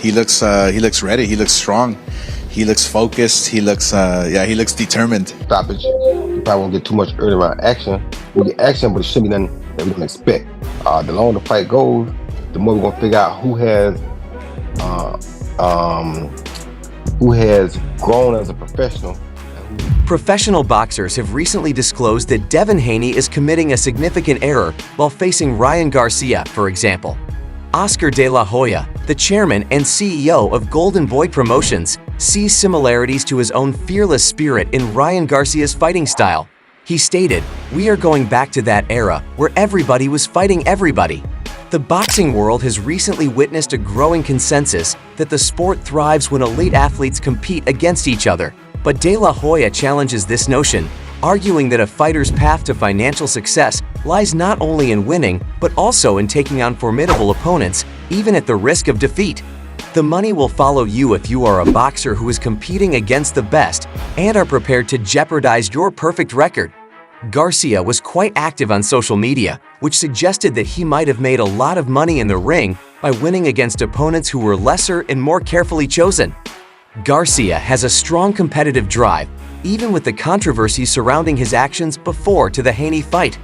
He looks ready. He looks strong. He looks focused. He looks he looks determined. Stoppage. You probably won't get too much early round action. We'll get action, but it shouldn't be nothing that we don't expect. The longer the fight goes, the more we're gonna figure out who has grown as a professional. Professional boxers have recently disclosed that Devin Haney is committing a significant error while facing Ryan Garcia, for example. Oscar De La Hoya, the chairman and CEO of Golden Boy Promotions, sees similarities to his own fearless spirit in Ryan Garcia's fighting style. He stated, "We are going back to that era where everybody was fighting everybody." The boxing world has recently witnessed a growing consensus that the sport thrives when elite athletes compete against each other. But De La Hoya challenges this notion, arguing that a fighter's path to financial success lies not only in winning, but also in taking on formidable opponents, even at the risk of defeat. The money will follow you if you are a boxer who is competing against the best and are prepared to jeopardize your perfect record. Garcia was quite active on social media, which suggested that he might have made a lot of money in the ring by winning against opponents who were lesser and more carefully chosen. Garcia has a strong competitive drive, even with the controversy surrounding his actions before to the Haney fight.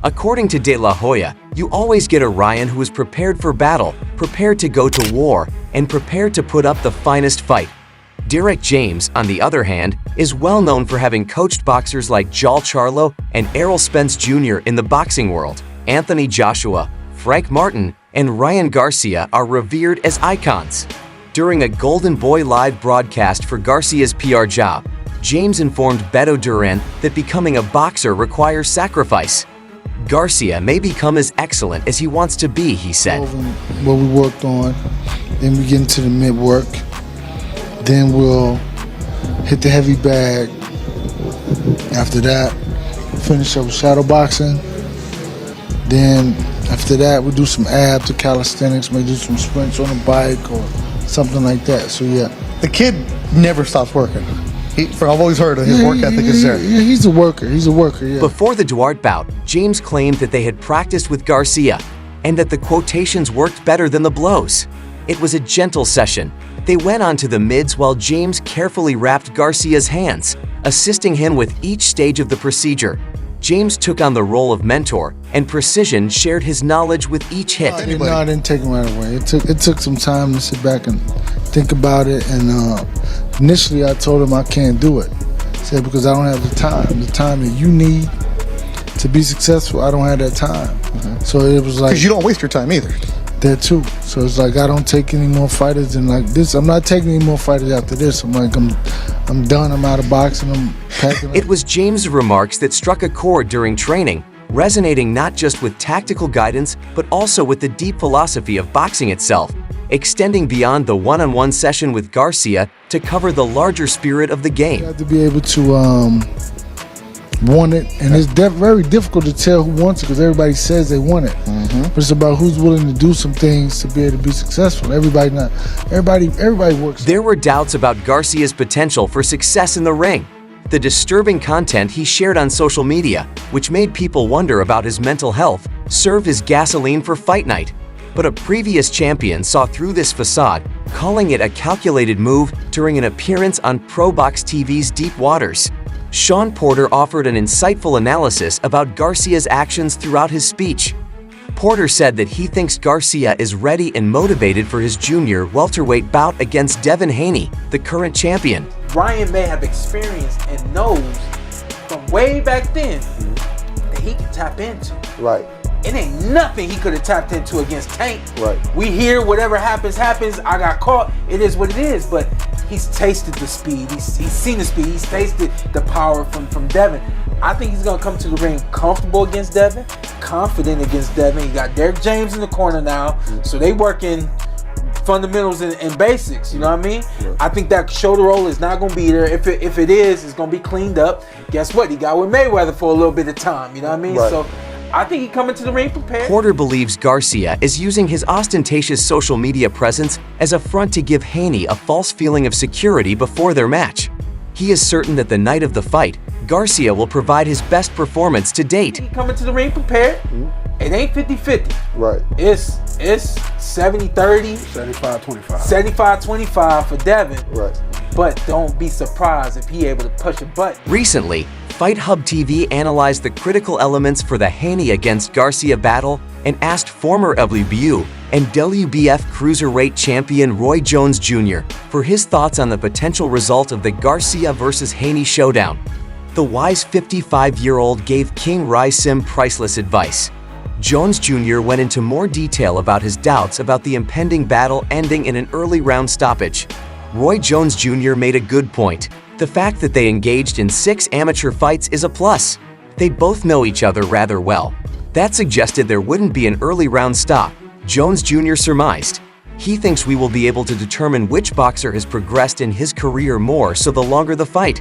According to De La Hoya, you always get a Ryan who is prepared for battle, prepared to go to war, and prepared to put up the finest fight. Derek James, on the other hand, is well known for having coached boxers like Jal Charlo and Errol Spence Jr. in the boxing world. Anthony Joshua, Frank Martin, and Ryan Garcia are revered as icons. During a Golden Boy Live broadcast for Garcia's PR job, James informed Beto Duran that becoming a boxer requires sacrifice. Garcia may become as excellent as he wants to be, he said. What we worked on, then we get into the mid-work, then we'll hit the heavy bag. After that, finish up with shadow boxing. Then after that, we'll do some abs or calisthenics, maybe do some sprints on a bike or something like that. So yeah. The kid never stops working. I've always heard of his work ethic is there. Yeah, he's a worker. He's a worker, yeah. Before the Duarte bout, James claimed that they had practiced with Garcia and that the quotations worked better than the blows. It was a gentle session. They went on to the mids while James carefully wrapped Garcia's hands, assisting him with each stage of the procedure. James took on the role of mentor, and Precision shared his knowledge with each hit. No, I didn't take him right away. It took some time to sit back and think about it. And initially, I told him I can't do it. I said because I don't have the time that you need to be successful. I don't have that time. So it was like because you don't waste your time either. That too. So it's like I don't take any more fighters and like this. I'm not taking any more fighters after this. I'm like I'm done. I'm out of boxing. I'm packing up. It was James' remarks that struck a chord during training, resonating not just with tactical guidance, but also with the deep philosophy of boxing itself, extending beyond the one-on-one session with Garcia to cover the larger spirit of the game. You have to be able to want it, and it's very difficult to tell who wants it because everybody says they want it. But it's about who's willing to do some things to be able to be successful. Everybody works. There were doubts about Garcia's potential for success in the ring. The disturbing content he shared on social media, which made people wonder about his mental health, served as gasoline for fight night. But a previous champion saw through this facade, calling it a calculated move during an appearance on Pro Box TV's Deep Waters. Sean Porter offered an insightful analysis about Garcia's actions throughout his speech. Porter said that he thinks Garcia is ready and motivated for his junior welterweight bout against Devin Haney, the current champion. Ryan may have experienced and knows from way back then that he can tap into. Right. It ain't nothing he could have tapped into against Tank. Right. We hear whatever happens. I got caught. It is what it is. But he's tasted the speed. He's seen the speed. He's tasted the power from Devin. I think he's gonna come to the ring comfortable against Devin, confident against Devin. He got Derek James in the corner now, so they working fundamentals and basics. You know what I mean? Yeah. I think that shoulder roll is not gonna be there. If it is, it's gonna be cleaned up. Guess what? He got with Mayweather for a little bit of time. You know what I mean? Right. So I think he coming to the ring prepared. Porter believes Garcia is using his ostentatious social media presence as a front to give Haney a false feeling of security before their match. He is certain that the night of the fight, Garcia will provide his best performance to date. He coming to the ring prepared. It ain't 50-50. Right. It's 70-30, 75-25. 75-25 for Devin. Right. But don't be surprised if he able to push a button. Recently, Fight Hub TV analyzed the critical elements for the Haney against Garcia battle and asked former WBU and WBF cruiserweight champion Roy Jones Jr. for his thoughts on the potential result of the Garcia versus Haney showdown. The wise 55-year-old gave King Rai Sim priceless advice. Jones Jr. went into more detail about his doubts about the impending battle ending in an early round stoppage. Roy Jones Jr. made a good point. The fact that they engaged in 6 amateur fights is a plus. They both know each other rather well. That suggested there wouldn't be an early round stop, Jones Jr. surmised. He thinks we will be able to determine which boxer has progressed in his career more so the longer the fight.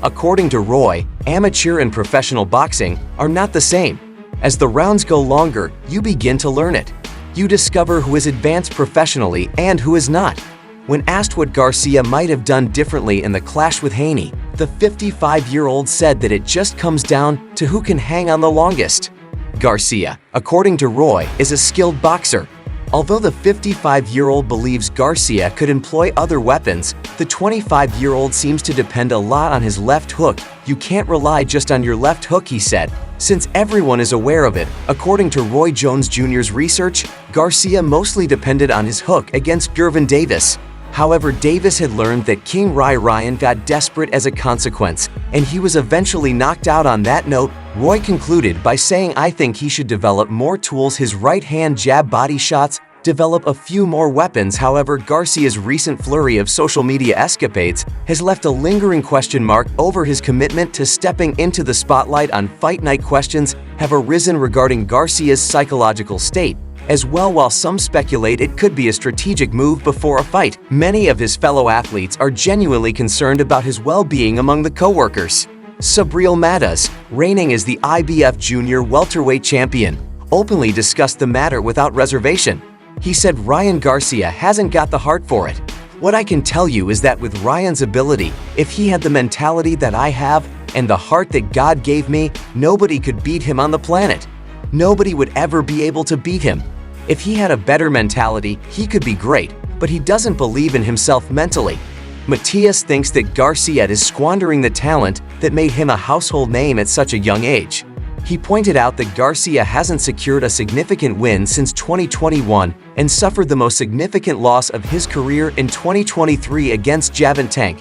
According to Roy, amateur and professional boxing are not the same. As the rounds go longer, you begin to learn it. You discover who is advanced professionally and who is not. When asked what Garcia might have done differently in the clash with Haney, the 55-year-old said that it just comes down to who can hang on the longest. Garcia, according to Roy, is a skilled boxer. Although the 55-year-old believes Garcia could employ other weapons, the 25-year-old seems to depend a lot on his left hook. You can't rely just on your left hook, he said, since everyone is aware of it. According to Roy Jones Jr.'s research, Garcia mostly depended on his hook against Gervin Davis. However, Davis had learned that King Ryan got desperate as a consequence, and he was eventually knocked out. On that note, Roy concluded by saying, "I think he should develop more tools, his right-hand jab body shots, develop a few more weapons." However, Garcia's recent flurry of social media escapades has left a lingering question mark over his commitment to stepping into the spotlight on Fight Night. Questions have arisen regarding Garcia's psychological state as well. While some speculate it could be a strategic move before a fight, many of his fellow athletes are genuinely concerned about his well-being among the co-workers. Subriel Matas, reigning as the IBF Junior welterweight champion, openly discussed the matter without reservation. He said Ryan Garcia hasn't got the heart for it. "What I can tell you is that with Ryan's ability, if he had the mentality that I have and the heart that God gave me, nobody could beat him on the planet. Nobody would ever be able to beat him. If he had a better mentality, he could be great, but he doesn't believe in himself mentally." Matias thinks that Garcia is squandering the talent that made him a household name at such a young age. He pointed out that Garcia hasn't secured a significant win since 2021 and suffered the most significant loss of his career in 2023 against Javin Tank.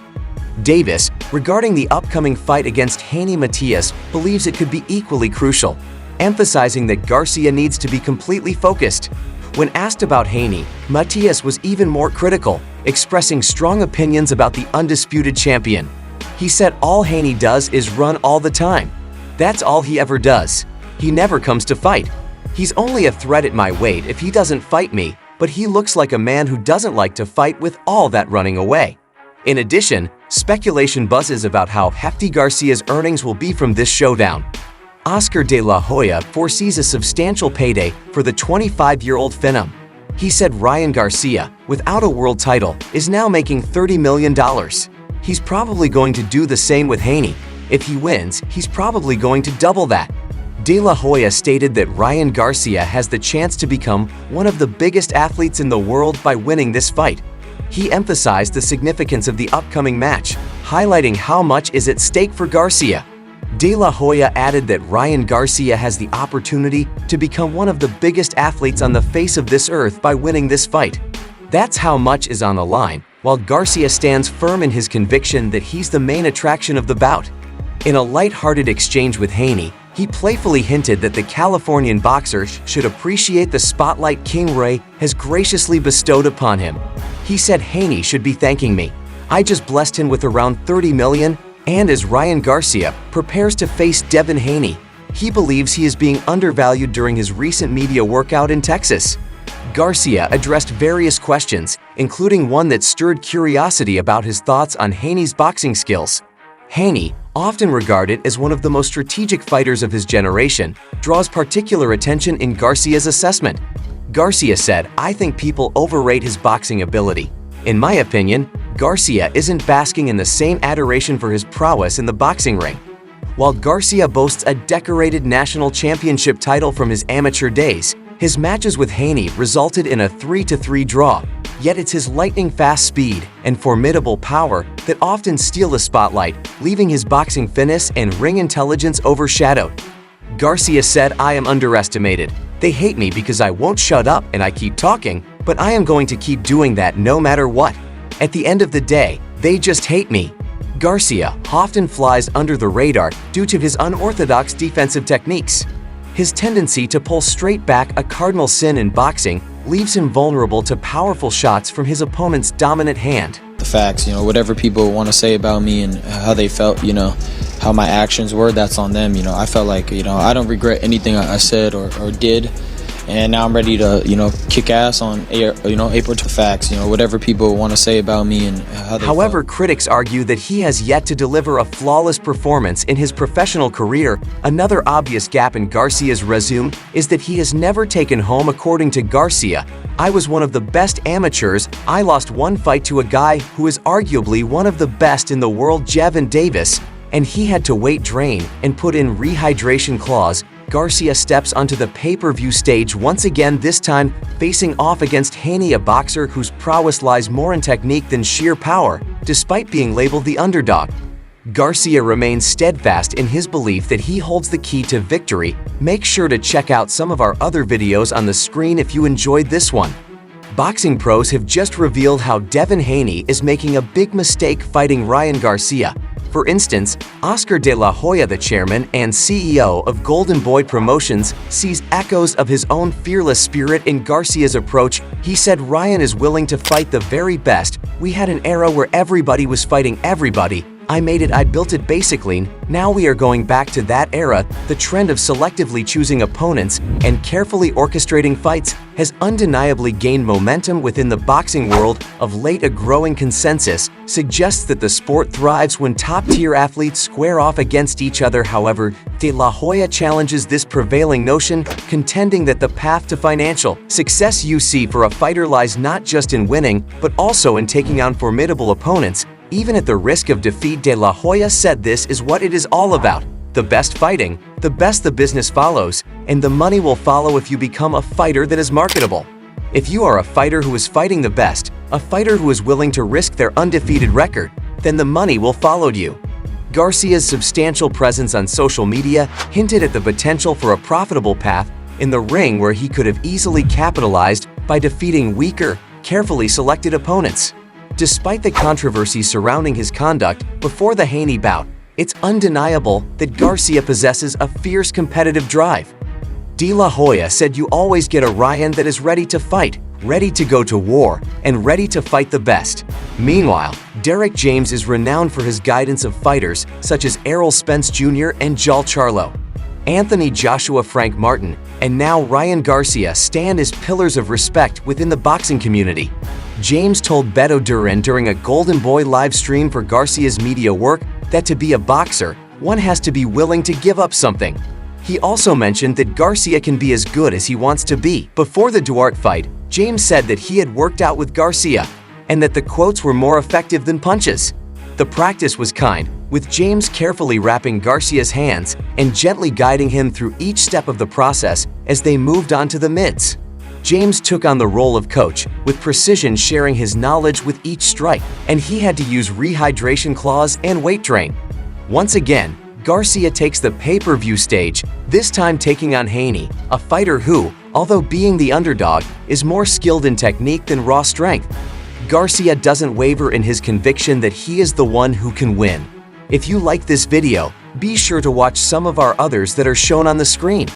Davis, regarding the upcoming fight against Haney, Matias believes it could be equally crucial, emphasizing that Garcia needs to be completely focused. When asked about Haney, Matias was even more critical, expressing strong opinions about the undisputed champion. He said all Haney does is run all the time. That's all he ever does. He never comes to fight. He's only a threat at my weight if he doesn't fight me, but he looks like a man who doesn't like to fight with all that running away. In addition, speculation buzzes about how hefty Garcia's earnings will be from this showdown. Oscar de la Hoya foresees a substantial payday for the 25-year-old Phenom. He said Ryan Garcia, without a world title, is now making $30 million. He's probably going to do the same with Haney. If he wins, he's probably going to double that. De La Hoya stated that Ryan Garcia has the chance to become one of the biggest athletes in the world by winning this fight. He emphasized the significance of the upcoming match, highlighting how much is at stake for Garcia. De La Hoya added that Ryan Garcia has the opportunity to become one of the biggest athletes on the face of this earth by winning this fight. That's how much is on the line, while Garcia stands firm in his conviction that he's the main attraction of the bout. In a light-hearted exchange with Haney, he playfully hinted that the Californian boxer should appreciate the spotlight King Ray has graciously bestowed upon him. He said Haney should be thanking me. I just blessed him with around $30 million. And as Ryan Garcia prepares to face Devin Haney, he believes he is being undervalued during his recent media workout in Texas. Garcia addressed various questions, including one that stirred curiosity about his thoughts on Haney's boxing skills. Haney, often regarded as one of the most strategic fighters of his generation, draws particular attention in Garcia's assessment. Garcia said, "I think people overrate his boxing ability. In my opinion, Garcia isn't basking in the same adoration for his prowess in the boxing ring." While Garcia boasts a decorated national championship title from his amateur days, his matches with Haney resulted in a 3-3 draw. Yet it's his lightning-fast speed and formidable power that often steal the spotlight, leaving his boxing finesse and ring intelligence overshadowed. Garcia said, "I am underestimated. They hate me because I won't shut up and I keep talking, but I am going to keep doing that no matter what. At the end of the day, they just hate me." Garcia often flies under the radar due to his unorthodox defensive techniques. His tendency to pull straight back, a cardinal sin in boxing, leaves him vulnerable to powerful shots from his opponent's dominant hand. The facts, whatever people want to say about me and how they felt, how my actions were, that's on them. I felt like, I don't regret anything I said or did. And now I'm ready to, kick ass on, April to facts, whatever people want to say about me and how they However, felt. critics argue that he has yet to deliver a flawless performance in his professional career. Another obvious gap in Garcia's resume is that he has never taken home. According to Garcia, "I was one of the best amateurs. I lost one fight to a guy who is arguably one of the best in the world, Devin Davis, and he had to weight drain and put in rehydration clause." Garcia steps onto the pay-per-view stage once again, this time facing off against Haney, a boxer whose prowess lies more in technique than sheer power. Despite being labeled the underdog, Garcia remains steadfast in his belief that he holds the key to victory. Make sure to check out some of our other videos on the screen if you enjoyed this one. Boxing pros have just revealed how Devin Haney is making a big mistake fighting Ryan Garcia. For instance, Oscar de la Hoya, the chairman and CEO of Golden Boy Promotions, sees echoes of his own fearless spirit in Garcia's approach. He said, "Ryan is willing to fight the very best. We had an era where everybody was fighting everybody. I made it, I built it basically. Now we are going back to that era. The trend of selectively choosing opponents and carefully orchestrating fights has undeniably gained momentum within the boxing world of late. A growing consensus suggests that the sport thrives when top-tier athletes square off against each other. However, De La Hoya challenges this prevailing notion, contending that the path to financial success you see for a fighter lies not just in winning, but also in taking on formidable opponents, even at the risk of defeat. De La Hoya said this is what it is all about. The best fighting, the best the business follows, and the money will follow if you become a fighter that is marketable. If you are a fighter who is fighting the best, a fighter who is willing to risk their undefeated record, then the money will follow you." Garcia's substantial presence on social media hinted at the potential for a profitable path in the ring, where he could have easily capitalized by defeating weaker, carefully selected opponents. Despite the controversy surrounding his conduct before the Haney bout, it's undeniable that Garcia possesses a fierce competitive drive. De La Hoya said, "You always get a Ryan that is ready to fight, ready to go to war, and ready to fight the best." Meanwhile, Derek James is renowned for his guidance of fighters such as Errol Spence Jr. and Jal Charlo. Anthony Joshua, Frank Martin, and now Ryan Garcia stand as pillars of respect within the boxing community. James told Beto Duran during a Golden Boy live stream for Garcia's media work that to be a boxer, one has to be willing to give up something. He also mentioned that Garcia can be as good as he wants to be. Before the Duarte fight, James said that he had worked out with Garcia and that the quotes were more effective than punches. The practice was kind, with James carefully wrapping Garcia's hands and gently guiding him through each step of the process as they moved on to the mitts. James took on the role of coach, with precision sharing his knowledge with each strike, and he had to use rehydration clause and weight drain. Once again, Garcia takes the pay-per-view stage, this time taking on Haney, a fighter who, although being the underdog, is more skilled in technique than raw strength. Garcia doesn't waver in his conviction that he is the one who can win. If you like this video, be sure to watch some of our others that are shown on the screen.